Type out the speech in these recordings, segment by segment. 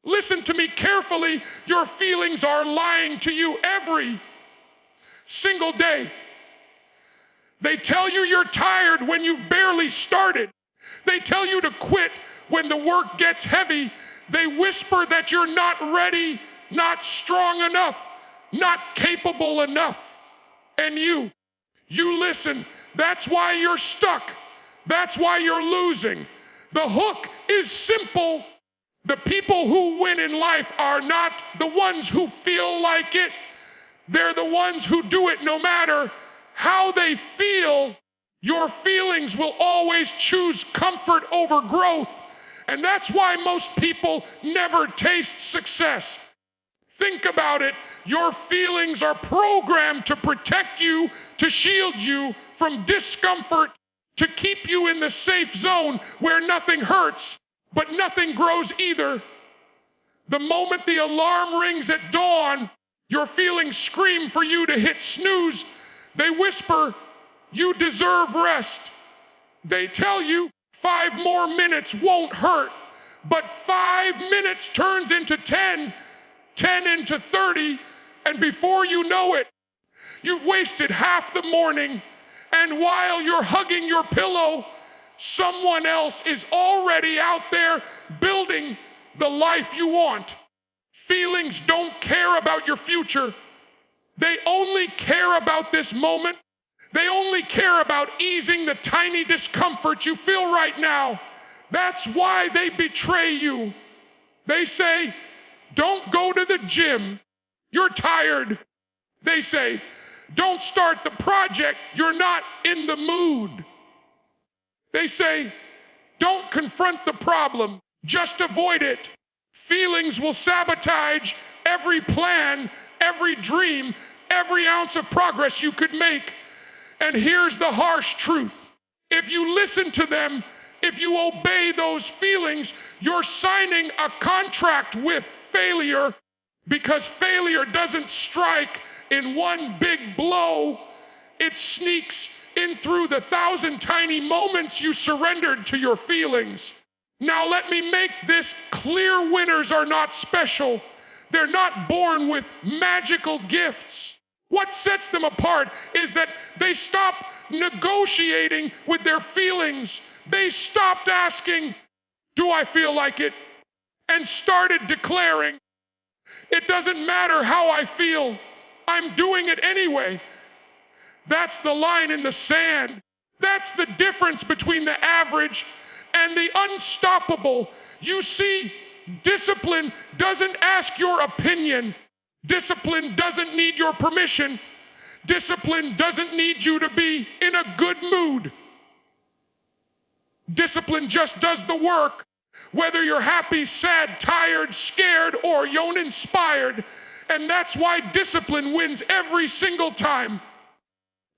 Listen to me carefully. Your feelings are lying to you every single day. They tell you you're tired when you've barely started. They tell you to quit when the work gets heavy. They whisper that you're not ready, not strong enough, not capable enough. And you listen. That's why you're stuck. That's why you're losing. The hook is simple. The people who win in life are not the ones who feel like it. They're the ones who do it no matter how they feel. Your feelings will always choose comfort over growth. And that's why most people never taste success. Think about it. Your feelings are programmed to protect you, to shield you from discomfort, to keep you in the safe zone where nothing hurts, but nothing grows either. The moment the alarm rings at dawn, your feelings scream for you to hit snooze. They whisper, you deserve rest. They tell you 5 more minutes won't hurt, but 5 minutes turns into 10, 10 into 30, and before you know it, you've wasted half the morning, and while you're hugging your pillow, someone else is already out there building the life you want. Feelings don't care about your future. They only care about this moment. They only care about easing the tiny discomfort you feel right now. That's why they betray you. They say, don't go to the gym. You're tired. They say, don't start the project. You're not in the mood. They say, don't confront the problem. Just avoid it. Feelings will sabotage every plan, every dream, every ounce of progress you could make. And here's the harsh truth. If you listen to them, if you obey those feelings, you're signing a contract with failure, because failure doesn't strike in one big blow. It sneaks in through the 1,000 tiny moments you surrendered to your feelings. Now let me make this clear. Winners are not special. They're not born with magical gifts. What sets them apart is that they stop negotiating with their feelings. They stopped asking, do I feel like it? And started declaring, it doesn't matter how I feel, I'm doing it anyway. That's the line in the sand. That's the difference between the average and the unstoppable. You see, discipline doesn't ask your opinion. Discipline doesn't need your permission. Discipline doesn't need you to be in a good mood. Discipline just does the work. Whether you're happy, sad, tired, scared, or inspired. And that's why discipline wins every single time.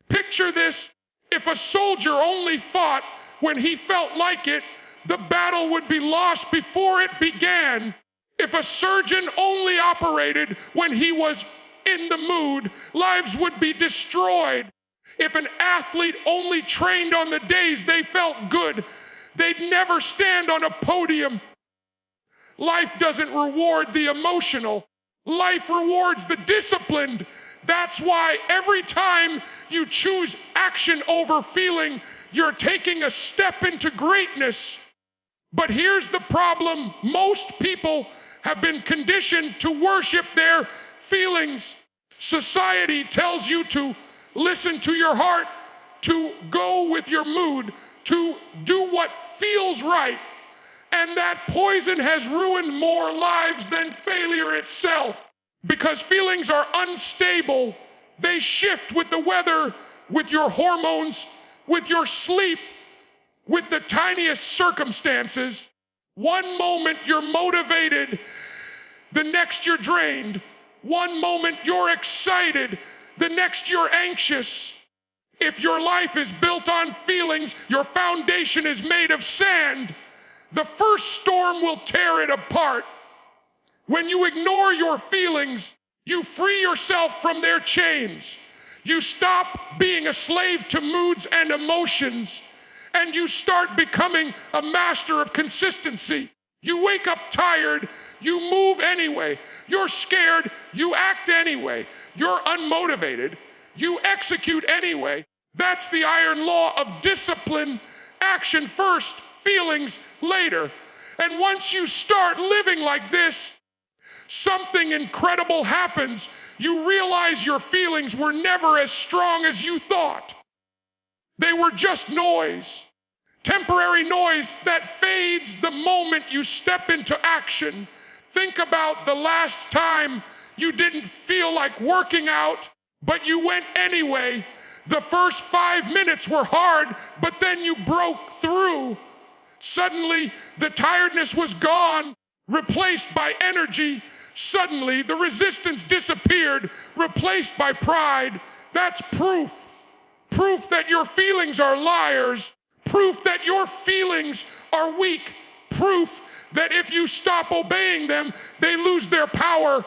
Picture this. If a soldier only fought when he felt like it, the battle would be lost before it began. If a surgeon only operated when he was in the mood, lives would be destroyed. If an athlete only trained on the days they felt good, they'd never stand on a podium. Life doesn't reward the emotional. Life rewards the disciplined. That's why every time you choose action over feeling, you're taking a step into greatness. But here's the problem. Most people have been conditioned to worship their feelings. Society tells you to listen to your heart, to go with your mood, to do what feels right. And that poison has ruined more lives than failure itself. Because feelings are unstable. They shift with the weather, with your hormones, with your sleep, with the tiniest circumstances. One moment you're motivated, the next you're drained. One moment you're excited, the next you're anxious. If your life is built on feelings, your foundation is made of sand. The first storm will tear it apart. When you ignore your feelings, you free yourself from their chains. You stop being a slave to moods and emotions, and you start becoming a master of consistency. You wake up tired, you move anyway. You're scared, you act anyway. You're unmotivated, you execute anyway. That's the iron law of discipline. Action first, feelings later. And once you start living like this, something incredible happens. You realize your feelings were never as strong as you thought. They were just noise. Temporary noise that fades the moment you step into action. Think about the last time you didn't feel like working out, but you went anyway. The first 5 minutes were hard, but then you broke through. Suddenly, the tiredness was gone, replaced by energy. Suddenly, the resistance disappeared, replaced by pride. That's proof. Proof that your feelings are liars. Proof that your feelings are weak. Proof that if you stop obeying them, they lose their power.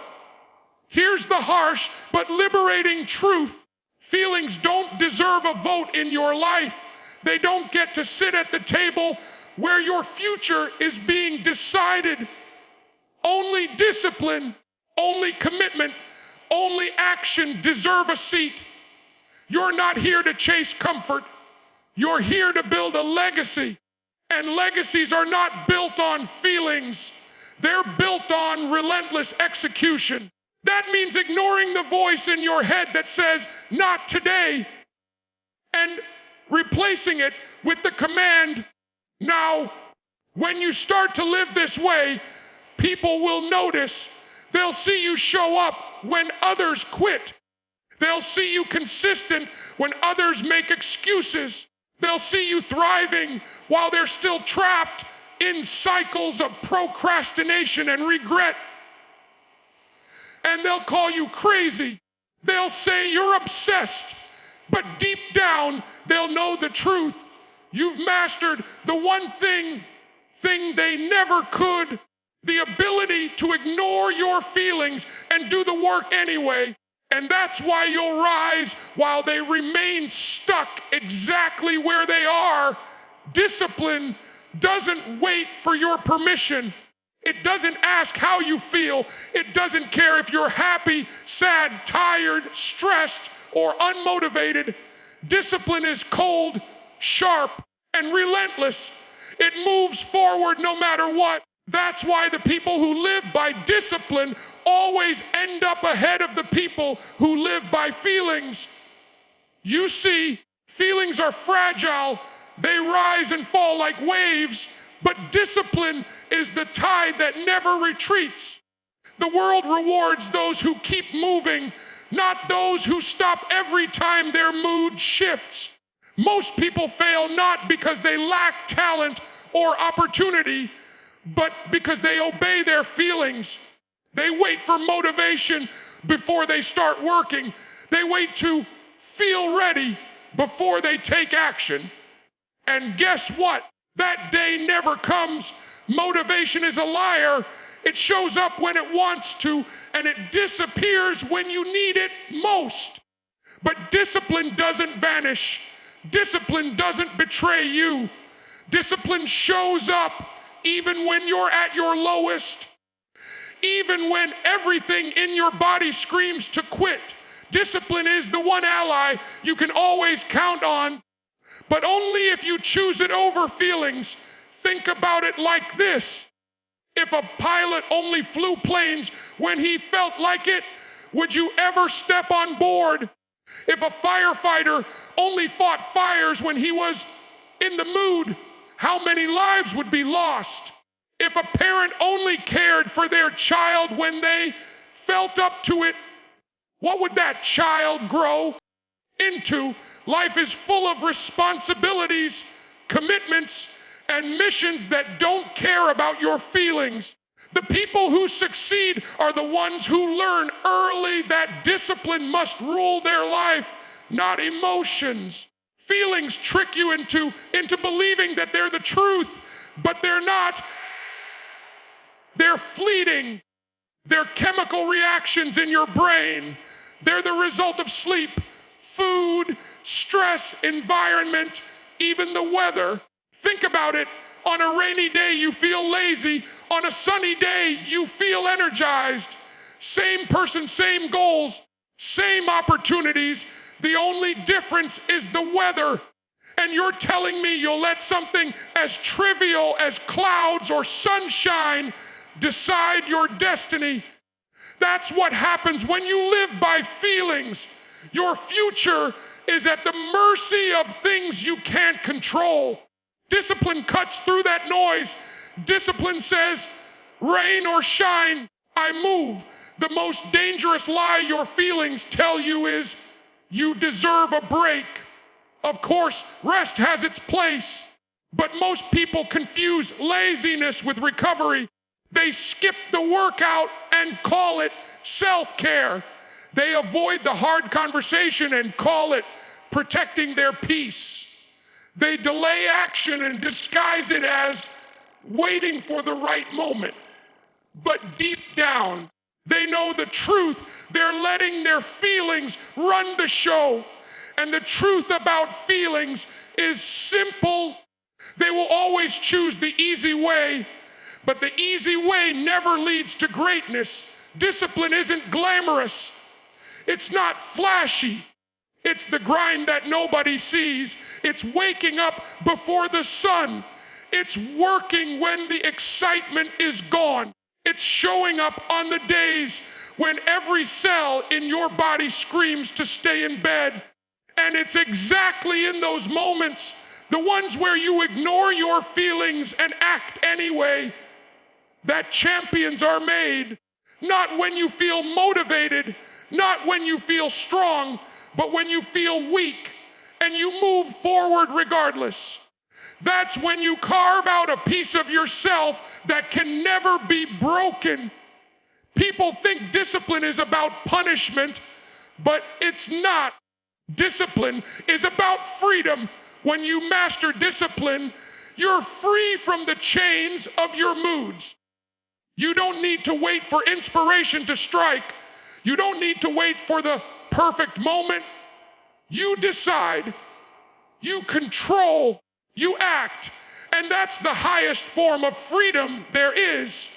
Here's the harsh but liberating truth. Feelings don't deserve a vote in your life. They don't get to sit at the table where your future is being decided. Only discipline, only commitment, only action deserve a seat. You're not here to chase comfort. You're here to build a legacy. And legacies are not built on feelings. They're built on relentless execution. That means ignoring the voice in your head that says, not today, and replacing it with the command, now. When you start to live this way, people will notice. They'll see you show up when others quit. They'll see you consistent when others make excuses. They'll see you thriving while they're still trapped in cycles of procrastination and regret. And they'll call you crazy. They'll say you're obsessed. But deep down, they'll know the truth. You've mastered the one thing they never could, the ability to ignore your feelings and do the work anyway. And that's why you'll rise while they remain stuck exactly where they are. Discipline doesn't wait for your permission. It doesn't ask how you feel. It doesn't care if you're happy, sad, tired, stressed, or unmotivated. Discipline is cold, sharp, and relentless. It moves forward no matter what. That's why the people who live by discipline always end up ahead of the people who live by feelings. You see, feelings are fragile. They rise and fall like waves, but discipline is the tide that never retreats. The world rewards those who keep moving, not those who stop every time their mood shifts. Most people fail not because they lack talent or opportunity, but because they obey their feelings. They wait for motivation before they start working. They wait to feel ready before they take action. And guess what? That day never comes. Motivation is a liar. It shows up when it wants to, and it disappears when you need it most. But discipline doesn't vanish. Discipline doesn't betray you. Discipline shows up even when you're at your lowest. Even when everything in your body screams to quit. Discipline is the one ally you can always count on, but only if you choose it over feelings. Think about it like this. If a pilot only flew planes when he felt like it, would you ever step on board? If a firefighter only fought fires when he was in the mood, how many lives would be lost? If a parent only cared for their child when they felt up to it, what would that child grow into? Life is full of responsibilities, commitments, and missions that don't care about your feelings. The people who succeed are the ones who learn early that discipline must rule their life, not emotions. Feelings trick you into believing that they're the truth, but they're not. They're fleeting. They're chemical reactions in your brain. They're the result of sleep, food, stress, environment, even the weather. Think about it. On a rainy day, you feel lazy. On a sunny day, you feel energized. Same person, same goals, same opportunities. The only difference is the weather. And you're telling me you'll let something as trivial as clouds or sunshine decide your destiny? That's what happens when you live by feelings. Your future is at the mercy of things you can't control. Discipline cuts through that noise. Discipline says, rain or shine, I move. The most dangerous lie your feelings tell you is, you deserve a break. Of course, rest has its place, but most people confuse laziness with recovery. They skip the workout and call it self-care. They avoid the hard conversation and call it protecting their peace. They delay action and disguise it as waiting for the right moment. But deep down, they know the truth. They're letting their feelings run the show. And the truth about feelings is simple. They will always choose the easy way, but the easy way never leads to greatness. Discipline isn't glamorous. It's not flashy. It's the grind that nobody sees. It's waking up before the sun. It's working when the excitement is gone. It's showing up on the days when every cell in your body screams to stay in bed. And it's exactly in those moments, the ones where you ignore your feelings and act anyway, that champions are made. Not when you feel motivated, not when you feel strong, but when you feel weak and you move forward regardless. That's when you carve out a piece of yourself that can never be broken. People think discipline is about punishment, but it's not. Discipline is about freedom. When you master discipline, you're free from the chains of your moods. You don't need to wait for inspiration to strike. You don't need to wait for the perfect moment. You decide, you control, you act. And that's the highest form of freedom there is.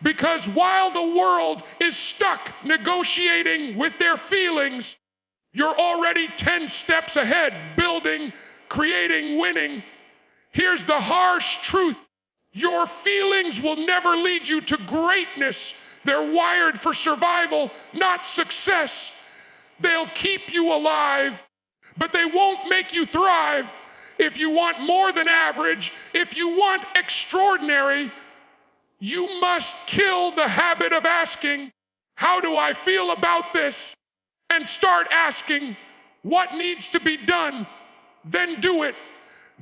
Because while the world is stuck negotiating with their feelings, you're already 10 steps ahead, building, creating, winning. Here's the harsh truth. Your feelings will never lead you to greatness. They're wired for survival, not success. They'll keep you alive, but they won't make you thrive. If you want more than average, if you want extraordinary, you must kill the habit of asking, how do I feel about this? And start asking, what needs to be done? Then do it.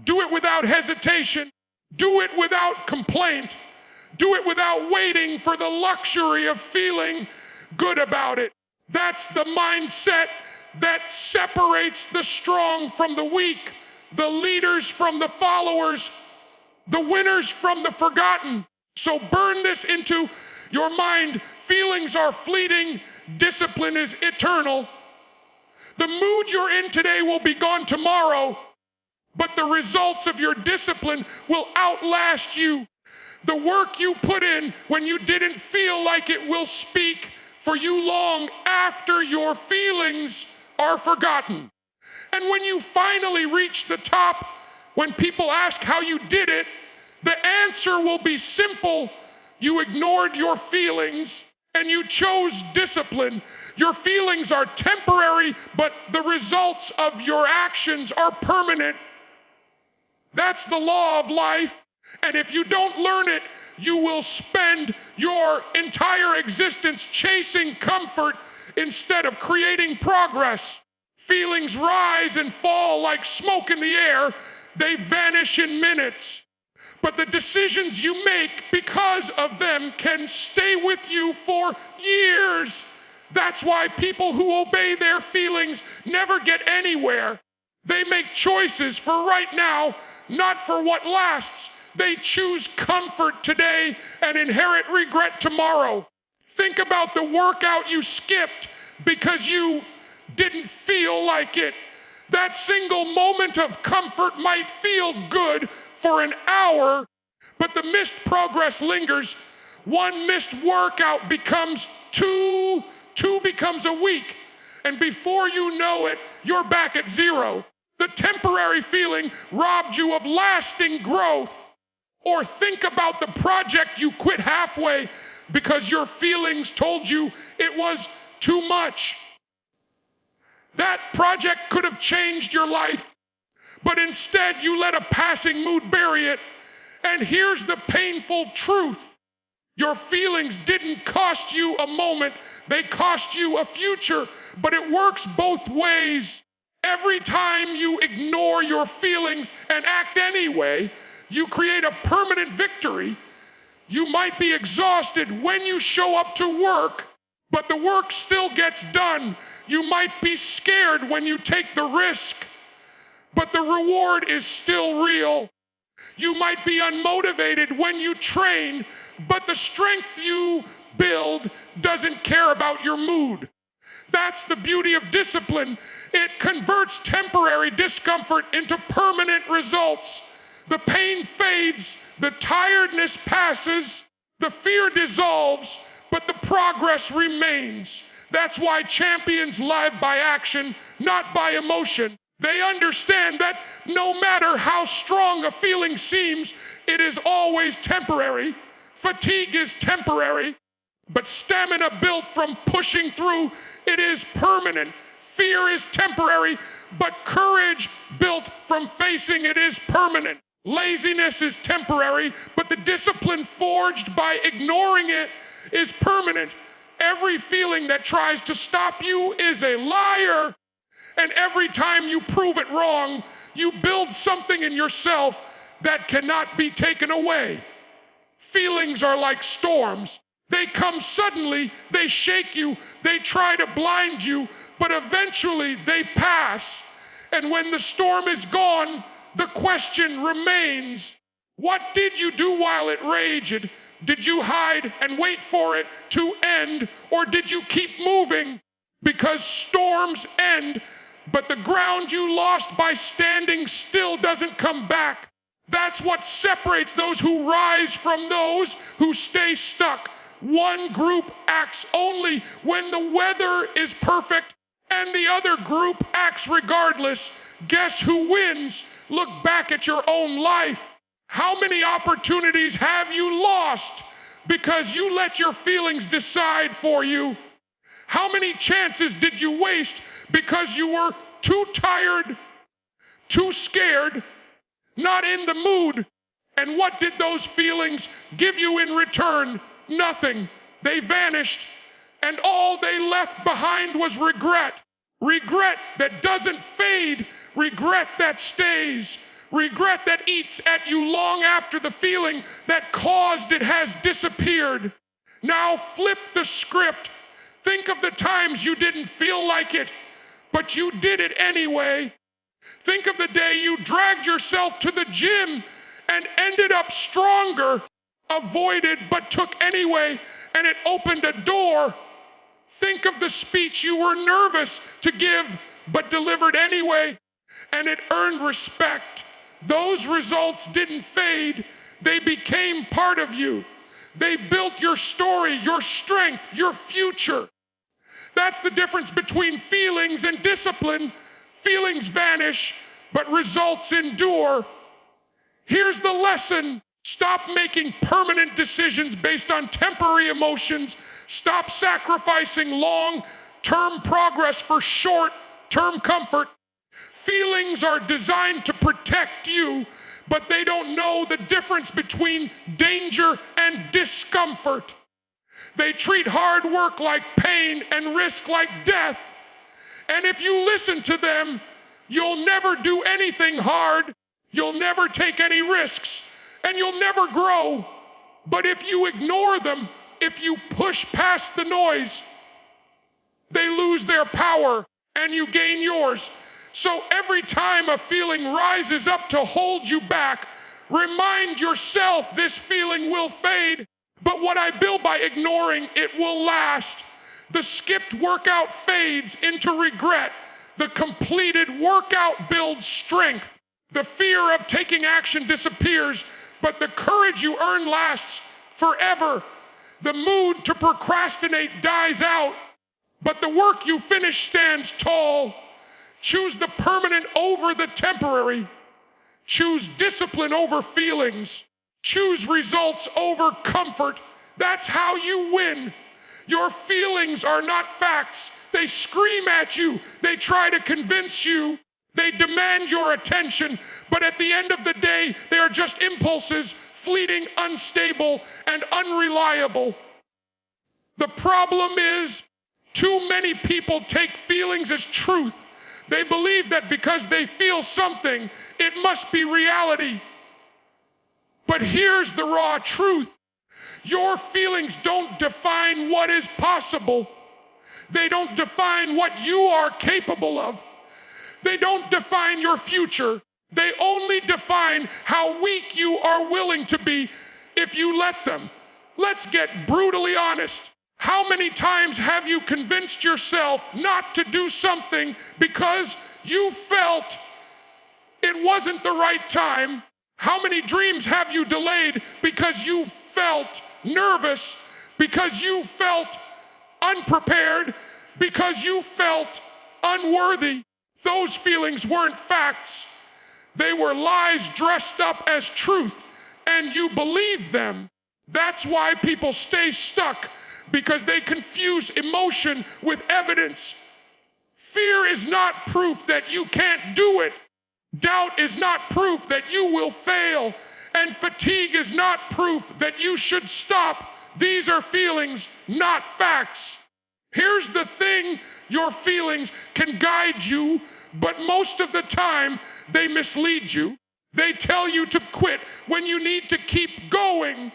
Do it without hesitation. Do it without complaint. Do it without waiting for the luxury of feeling good about it. That's the mindset that separates the strong from the weak, the leaders from the followers, the winners from the forgotten. So burn this into your mind. Feelings are fleeting. Discipline is eternal. The mood you're in today will be gone tomorrow, but the results of your discipline will outlast you. The work you put in when you didn't feel like it will speak for you long after your feelings are forgotten. And when you finally reach the top, when people ask how you did it, the answer will be simple. You ignored your feelings and you chose discipline. Your feelings are temporary, but the results of your actions are permanent. That's the law of life. And if you don't learn it, you will spend your entire existence chasing comfort instead of creating progress. Feelings rise and fall like smoke in the air. They vanish in minutes. But the decisions you make because of them can stay with you for years. That's why people who obey their feelings never get anywhere. They make choices for right now, not for what lasts. They choose comfort today and inherit regret tomorrow. Think about the workout you skipped because you didn't feel like it. That single moment of comfort might feel good for an hour, But the missed progress lingers. One missed workout becomes two becomes a week. And before you know it, you're back at zero. The temporary feeling robbed you of lasting growth. Or think about the project you quit halfway because your feelings told you it was too much. That project could have changed your life, but instead you let a passing mood bury it. And here's the painful truth. Your feelings didn't cost you a moment, they cost you a future, but it works both ways. Every time you ignore your feelings and act anyway, you create a permanent victory. You might be exhausted when you show up to work, but the work still gets done. You might be scared when you take the risk, but the reward is still real. You might be unmotivated when you train, but the strength you build doesn't care about your mood. That's the beauty of discipline. It converts temporary discomfort into permanent results. The pain fades, the tiredness passes, the fear dissolves, but the progress remains. That's why champions live by action, not by emotion. They understand that no matter how strong a feeling seems, it is always temporary. Fatigue is temporary, but stamina built from pushing through, it is permanent. Fear is temporary, but courage built from facing it is permanent. Laziness is temporary, but the discipline forged by ignoring it is permanent. Every feeling that tries to stop you is a liar. And every time you prove it wrong, you build something in yourself that cannot be taken away. Feelings are like storms. They come suddenly, they shake you, they try to blind you, but eventually they pass. And when the storm is gone, the question remains, what did you do while it raged? Did you hide and wait for it to end, or did you keep moving? Because storms end, but the ground you lost by standing still doesn't come back. That's what separates those who rise from those who stay stuck. One group acts only when the weather is perfect, and the other group acts regardless. Guess who wins? Look back at your own life. How many opportunities have you lost because you let your feelings decide for you? How many chances did you waste because you were too tired, too scared, not in the mood? And what did those feelings give you in return? Nothing. They vanished, and all they left behind was regret. Regret that doesn't fade, regret that stays, regret that eats at you long after the feeling that caused it has disappeared. Now flip the script. Think of the times you didn't feel like it, but you did it anyway. Think of the day you dragged yourself to the gym and ended up stronger, avoided but took anyway, and it opened a door. Think of the speech you were nervous to give but delivered anyway, and it earned respect. Those results didn't fade, they became part of you. They built your story, your strength, your future. That's the difference between feelings and discipline. Feelings vanish, but results endure. Here's the lesson. Stop making permanent decisions based on temporary emotions. Stop sacrificing long-term progress for short-term comfort. Feelings are designed to protect you, but they don't know the difference between danger and discomfort. They treat hard work like pain and risk like death. And if you listen to them, you'll never do anything hard, you'll never take any risks, and you'll never grow. But if you ignore them, if you push past the noise, they lose their power and you gain yours. So every time a feeling rises up to hold you back, remind yourself this feeling will fade, but what I build by ignoring it will last. The skipped workout fades into regret. The completed workout builds strength. The fear of taking action disappears, but the courage you earn lasts forever. The mood to procrastinate dies out, but the work you finish stands tall. Choose the permanent over the temporary. Choose discipline over feelings. Choose results over comfort. That's how you win. Your feelings are not facts. They scream at you. They try to convince you. They demand your attention. But at the end of the day, they are just impulses, fleeting, unstable, and unreliable. The problem is, too many people take feelings as truth. They believe that because they feel something, it must be reality. But here's the raw truth. Your feelings don't define what is possible. They don't define what you are capable of. They don't define your future. They only define how weak you are willing to be if you let them. Let's get brutally honest. How many times have you convinced yourself not to do something because you felt it wasn't the right time? How many dreams have you delayed because you felt nervous, because you felt unprepared, because you felt unworthy? Those feelings weren't facts. They were lies dressed up as truth, and you believed them. That's why people stay stuck, because they confuse emotion with evidence. Fear is not proof that you can't do it. Doubt is not proof that you will fail. And fatigue is not proof that you should stop. These are feelings, not facts. Here's the thing, your feelings can guide you, but most of the time they mislead you. They tell you to quit when you need to keep going.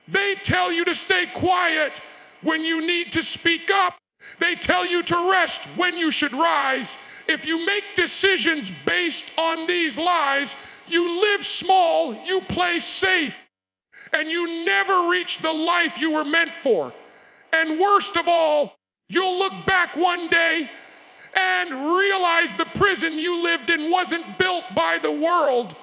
They tell you to stay quiet when you need to speak up. They tell you to rest when you should rise. If you make decisions based on these lies, you live small, you play safe, and you never reach the life you were meant for. And worst of all, you'll look back one day and realize the prison you lived in wasn't built by the world.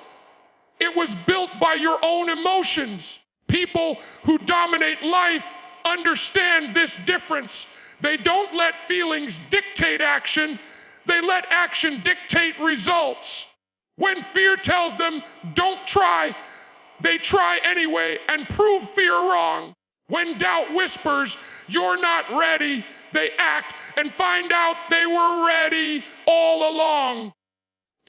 It was built by your own emotions. People who dominate life understand this difference. They don't let feelings dictate action. They let action dictate results. When fear tells them, don't try, they try anyway and prove fear wrong. When doubt whispers, you're not ready, they act and find out they were ready all along.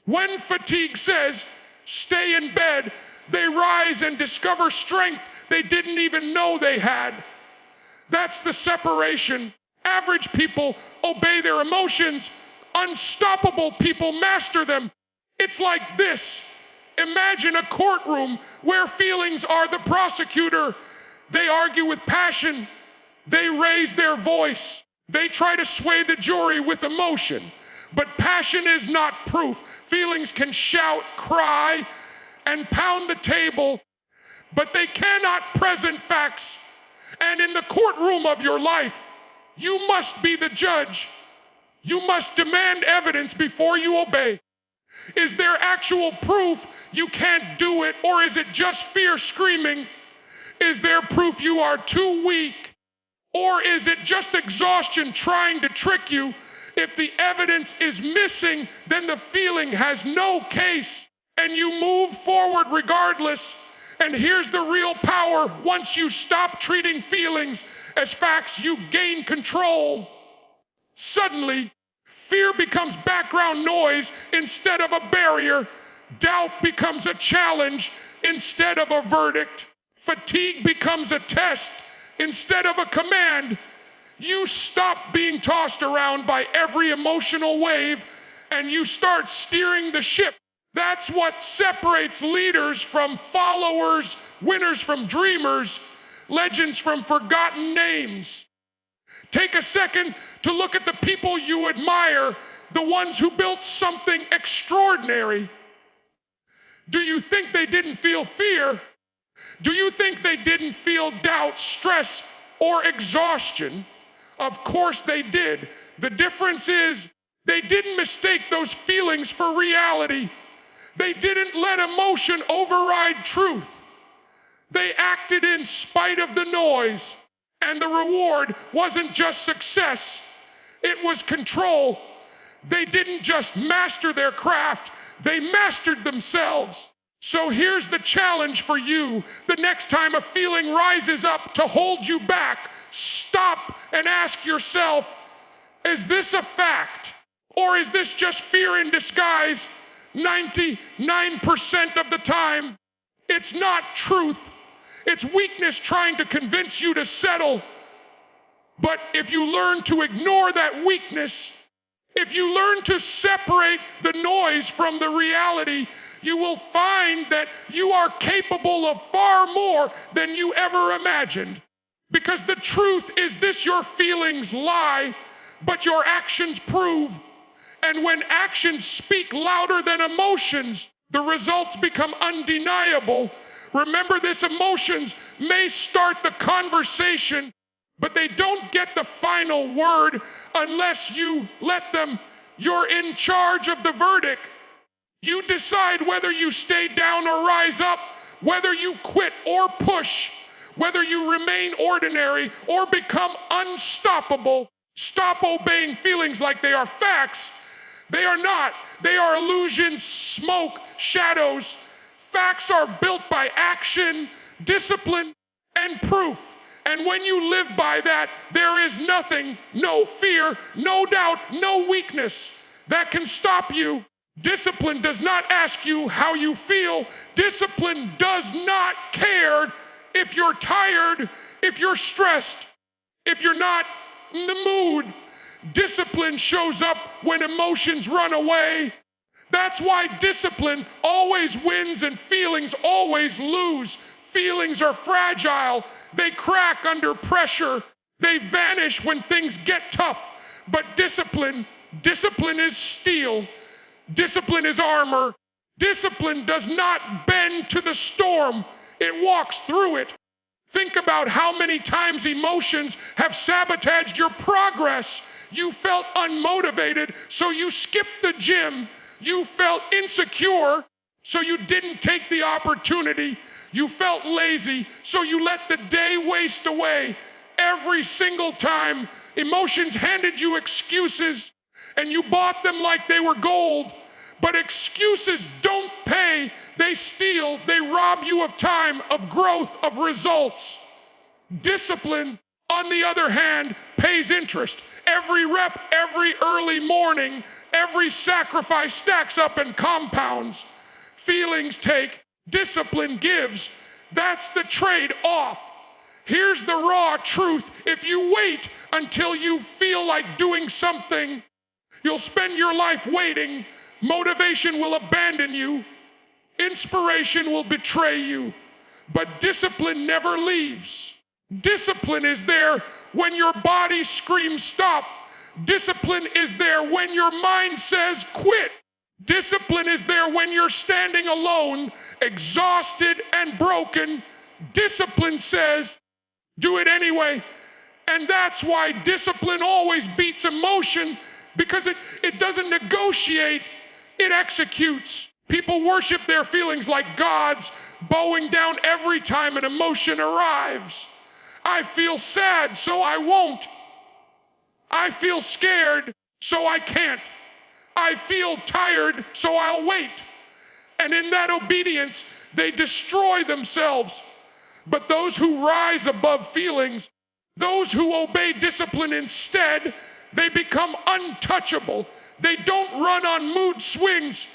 When fatigue says, stay in bed, they rise and discover strength they didn't even know they had. That's the separation. Average people obey their emotions. Unstoppable people master them. It's like this. Imagine a courtroom where feelings are the prosecutor. They argue with passion. They raise their voice. They try to sway the jury with emotion. But passion is not proof. Feelings can shout, cry, and pound the table, but they cannot present facts. And in the courtroom of your life, you must be the judge. You must demand evidence before you obey. Is there actual proof you can't do it, or is it just fear screaming? Is there proof you are too weak, or is it just exhaustion trying to trick you? If the evidence is missing, then the feeling has no case, and you move forward regardless. And here's the real power. Once you stop treating feelings as facts, you gain control. Suddenly, fear becomes background noise instead of a barrier. Doubt becomes a challenge instead of a verdict. Fatigue becomes a test instead of a command. You stop being tossed around by every emotional wave and you start steering the ship. That's what separates leaders from followers, winners from dreamers, legends from forgotten names. Take a second to look at the people you admire, the ones who built something extraordinary. Do you think they didn't feel fear? Do you think they didn't feel doubt, stress, or exhaustion? Of course they did. The difference is they didn't mistake those feelings for reality. They didn't let emotion override truth. They acted in spite of the noise, and the reward wasn't just success, it was control. They didn't just master their craft, they mastered themselves. So here's the challenge for you. The next time a feeling rises up to hold you back, stop and ask yourself, is this a fact? Or is this just fear in disguise? 99% of the time, it's not truth. It's weakness trying to convince you to settle. But if you learn to ignore that weakness, if you learn to separate the noise from the reality, you will find that you are capable of far more than you ever imagined. Because the truth is this: your feelings lie, but your actions prove. And when actions speak louder than emotions, the results become undeniable. Remember this: emotions may start the conversation, but they don't get the final word unless you let them. You're in charge of the verdict. You decide whether you stay down or rise up, whether you quit or push, whether you remain ordinary or become unstoppable. Stop obeying feelings like they are facts. They are not. They are illusions, smoke, shadows. Facts are built by action, discipline, and proof. And when you live by that, there is nothing, no fear, no doubt, no weakness that can stop you. Discipline does not ask you how you feel. Discipline does not care if you're tired, if you're stressed, if you're not in the mood. Discipline shows up when emotions run away. That's why discipline always wins and feelings always lose. Feelings are fragile. They crack under pressure. They vanish when things get tough. But discipline is steel. Discipline is armor. Discipline does not bend to the storm. It walks through it. Think about how many times emotions have sabotaged your progress. You felt unmotivated, so you skipped the gym. You felt insecure, so you didn't take the opportunity. You felt lazy, so you let the day waste away. Every single time, emotions handed you excuses, and you bought them like they were gold. But excuses don't pay. They steal. They rob you of time, of growth, of results. Discipline, on the other hand, pays interest. Every rep, every early morning, every sacrifice stacks up and compounds. Feelings take, discipline gives. That's the trade-off. Here's the raw truth. If you wait until you feel like doing something, you'll spend your life waiting. Motivation will abandon you. Inspiration will betray you. But discipline never leaves. Discipline is there when your body screams stop. Discipline is there when your mind says quit. Discipline is there when you're standing alone, exhausted and broken. Discipline says, do it anyway. And that's why discipline always beats emotion, because it doesn't negotiate, it executes. People worship their feelings like gods, bowing down every time an emotion arrives. I feel sad, so I won't. I feel scared, so I can't. I feel tired, so I'll wait. And in that obedience, they destroy themselves. But those who rise above feelings, those who obey discipline instead, they become untouchable. They don't run on mood swings.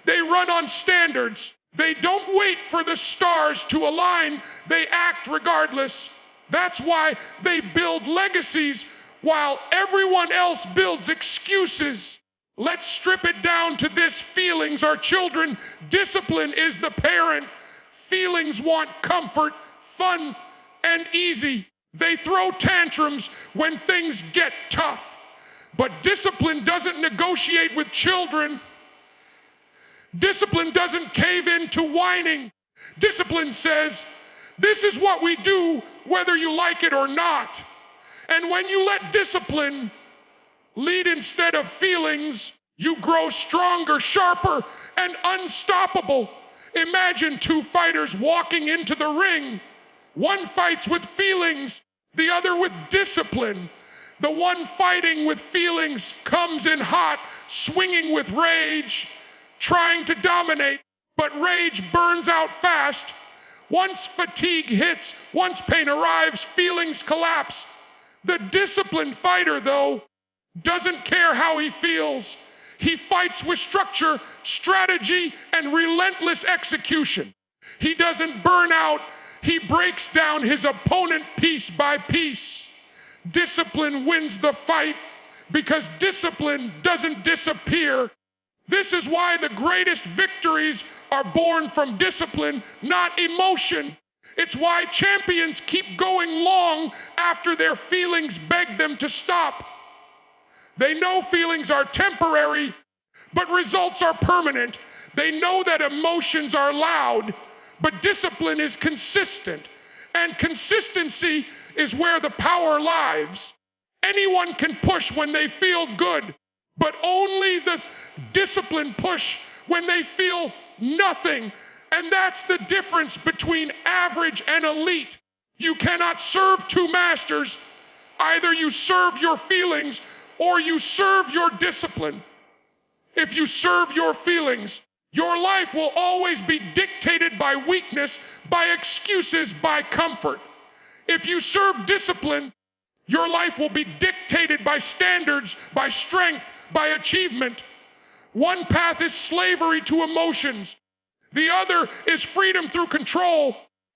They run on standards. They don't wait for the stars to align. They act regardless. That's why they build legacies while everyone else builds excuses. Let's strip it down to this. Feelings are children. Discipline is the parent. Feelings want comfort, fun, and easy. They throw tantrums when things get tough. But discipline doesn't negotiate with children. Discipline doesn't cave into whining. Discipline says, this is what we do whether you like it or not. And when you let discipline lead instead of feelings, you grow stronger, sharper, and unstoppable. Imagine two fighters walking into the ring. One fights with feelings, the other with discipline. The one fighting with feelings comes in hot, swinging with rage, trying to dominate, but rage burns out fast. Once fatigue hits, once pain arrives, feelings collapse. The disciplined fighter, though, doesn't care how he feels. He fights with structure, strategy, and relentless execution. He doesn't burn out. He breaks down his opponent piece by piece. Discipline wins the fight because discipline doesn't disappear. This is why the greatest victories are born from discipline, not emotion. It's why champions keep going long after their feelings beg them to stop. They know feelings are temporary, but results are permanent. They know that emotions are loud, but discipline is consistent. And consistency is where the power lies. Anyone can push when they feel good, but only the disciplined push when they feel nothing. And that's the difference between average and elite. You cannot serve two masters. Either you serve your feelings or you serve your discipline. If you serve your feelings, your life will always be dictated by weakness, by excuses, by comfort. If you serve discipline, your life will be dictated by standards, by strength, by achievement. One path is slavery to emotions. The other is freedom through control.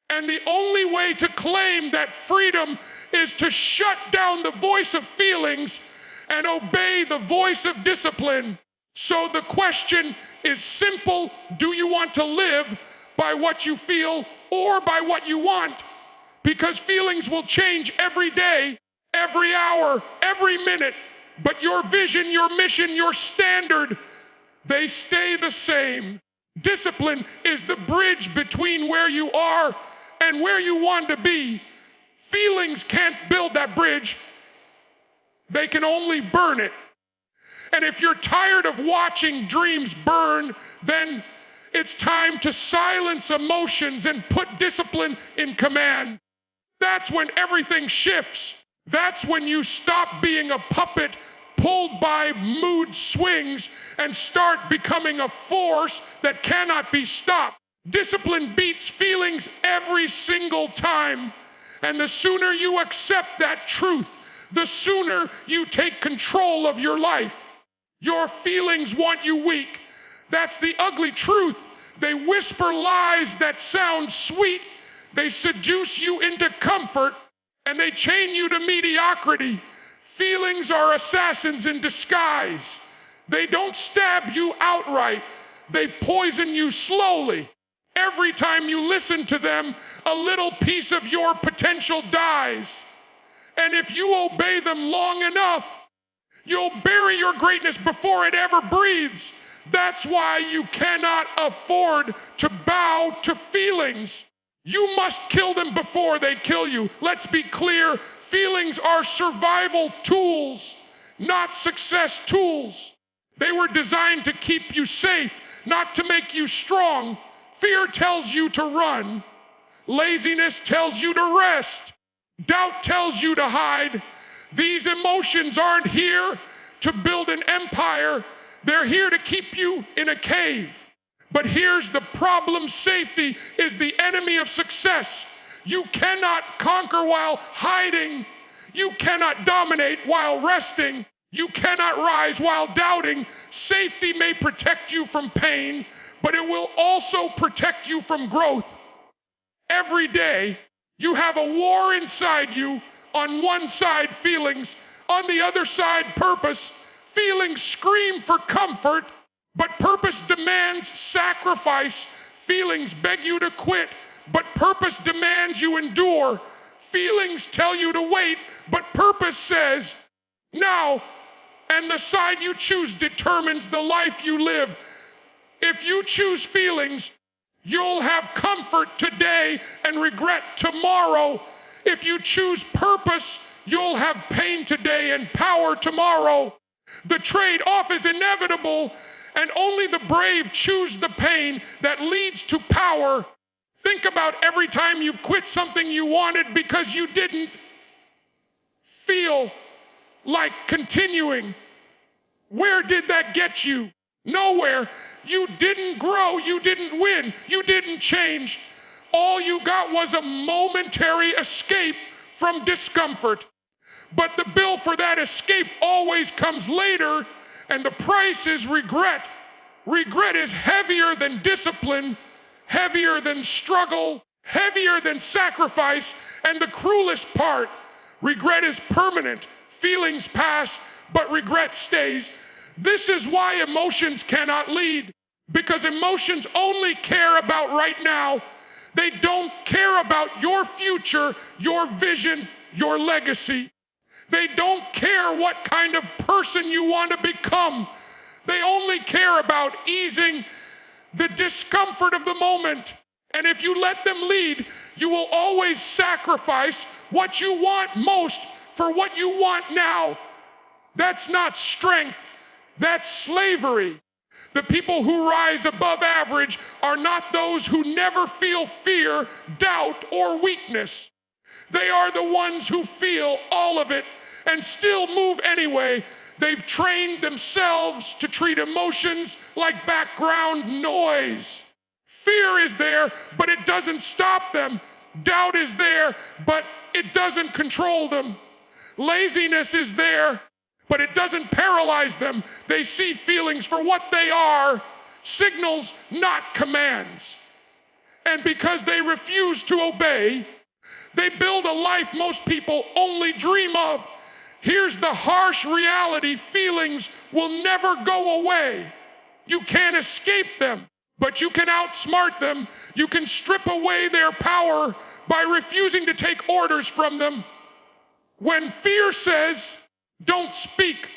And the only way to claim that freedom is to shut down the voice of feelings and obey the voice of discipline. So the question is simple: do you want to live by what you feel or by what you want? Because feelings will change every day, every hour, every minute. But your vision, your mission, your standard, they stay the same. Discipline is the bridge between where you are and where you want to be. Feelings can't build that bridge. They can only burn it. And if you're tired of watching dreams burn, then it's time to silence emotions and put discipline in command. That's when everything shifts. That's when you stop being a puppet pulled by mood swings and start becoming a force that cannot be stopped. Discipline beats feelings every single time. And the sooner you accept that truth, the sooner you take control of your life. Your feelings want you weak. That's the ugly truth. They whisper lies that sound sweet. They seduce you into comfort, and they chain you to mediocrity. Feelings are assassins in disguise. They don't stab you outright. They poison you slowly. Every time you listen to them, a little piece of your potential dies. And if you obey them long enough, you'll bury your greatness before it ever breathes. That's why you cannot afford to bow to feelings. You must kill them before they kill you. Let's be clear, feelings are survival tools, not success tools. They were designed to keep you safe, not to make you strong. Fear tells you to run. Laziness tells you to rest. Doubt tells you to hide. These emotions aren't here to build an empire. They're here to keep you in a cave. But here's the problem: safety is the enemy of success. You cannot conquer while hiding. You cannot dominate while resting. You cannot rise while doubting. Safety may protect you from pain, but it will also protect you from growth. Every day, you have a war inside you. On one side, feelings. On the other side, purpose. Feelings scream for comfort, but purpose demands sacrifice. Feelings beg you to quit, but purpose demands you endure. Feelings tell you to wait, but purpose says, now. And the side you choose determines the life you live. If you choose feelings, you'll have comfort today and regret tomorrow. If you choose purpose, you'll have pain today and power tomorrow. The trade-off is inevitable, And only the brave choose the pain that leads to power. Think about every time you've quit something you wanted because you didn't feel like continuing. Where did that get you? Nowhere. You didn't grow, you didn't win, you didn't change. All you got was a momentary escape from discomfort. But the bill for that escape always comes later, and the price is regret. Regret is heavier than discipline, heavier than struggle, heavier than sacrifice, and the cruelest part, regret is permanent. Feelings pass, but regret stays. This is why emotions cannot lead, because emotions only care about right now. They don't care about your future, your vision, your legacy. They don't care what kind of person you want to become. They only care about easing the discomfort of the moment. And if you let them lead, you will always sacrifice what you want most for what you want now. That's not strength, that's slavery. The people who rise above average are not those who never feel fear, doubt, or weakness. They are the ones who feel all of it and still move anyway. They've trained themselves to treat emotions like background noise. Fear is there, but it doesn't stop them. Doubt is there, but it doesn't control them. Laziness is there, but it doesn't paralyze them. They see feelings for what they are, signals, not commands. And because they refuse to obey, they build a life most people only dream of. Here's the harsh reality: feelings will never go away. You can't escape them, but you can outsmart them. You can strip away their power by refusing to take orders from them. When fear says, "Don't speak,"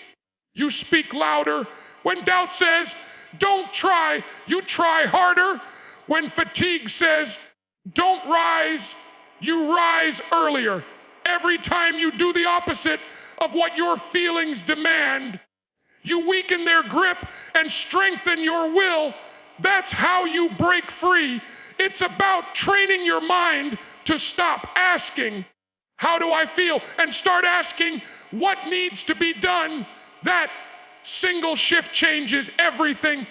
you speak louder. When doubt says, "Don't try," you try harder. When fatigue says, "Don't rise," you rise earlier. Every time you do the opposite of what your feelings demand, you weaken their grip and strengthen your will. That's how you break free. It's about training your mind to stop asking, "How do I feel?" and start asking, "What needs to be done?" That single shift changes everything.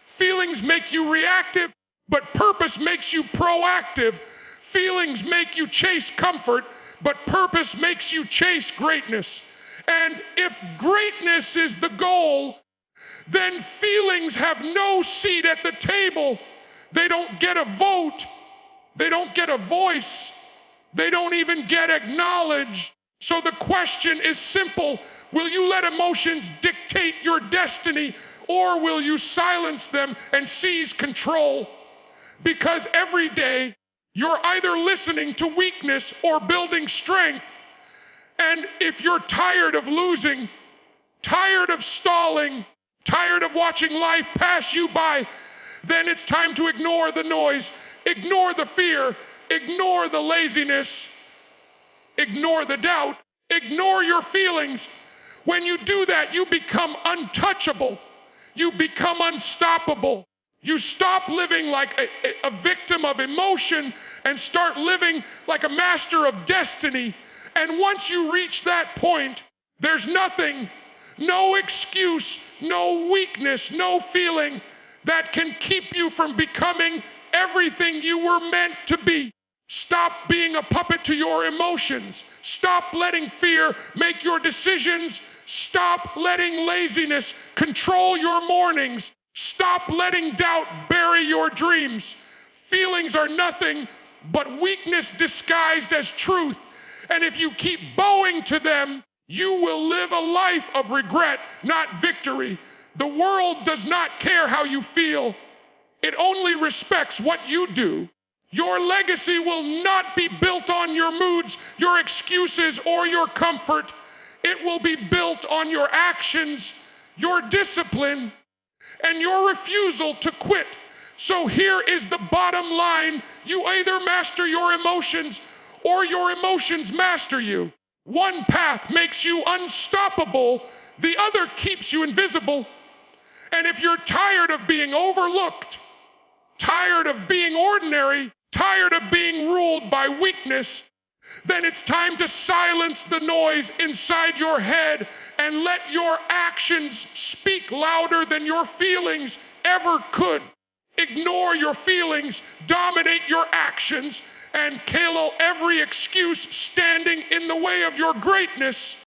Feelings make you reactive, but purpose makes you proactive. Feelings make you chase comfort, but purpose makes you chase greatness. And if greatness is the goal, then feelings have no seat at the table. They don't get a vote. They don't get a voice. They don't even get acknowledged. So the question is simple: will you let emotions dictate your destiny, or will you silence them and seize control? Because every day you're either listening to weakness or building strength. And if you're tired of losing, tired of stalling, tired of watching life pass you by, then it's time to ignore the noise, ignore the fear, ignore the laziness, ignore the doubt, ignore your feelings. When you do that, you become untouchable. You become unstoppable. You stop living like a victim of emotion and start living like a master of destiny. And once you reach that point, there's nothing, no excuse, no weakness, no feeling that can keep you from becoming everything you were meant to be. Stop being a puppet to your emotions. Stop letting fear make your decisions. Stop letting laziness control your mornings. Stop letting doubt bury your dreams. Feelings are nothing but weakness disguised as truth. And if you keep bowing to them, you will live a life of regret, not victory. The world does not care how you feel. It only respects what you do. Your legacy will not be built on your moods, your excuses, or your comfort. It will be built on your actions, your discipline, and your refusal to quit. So here is the bottom line: you either master your emotions or your emotions master you. One path makes you unstoppable, the other keeps you invisible. And if you're tired of being overlooked, tired of being ordinary, tired of being ruled by weakness, then it's time to silence the noise inside your head and let your actions speak louder than your feelings ever could. Ignore your feelings, dominate your actions, and kill every excuse standing in the way of your greatness.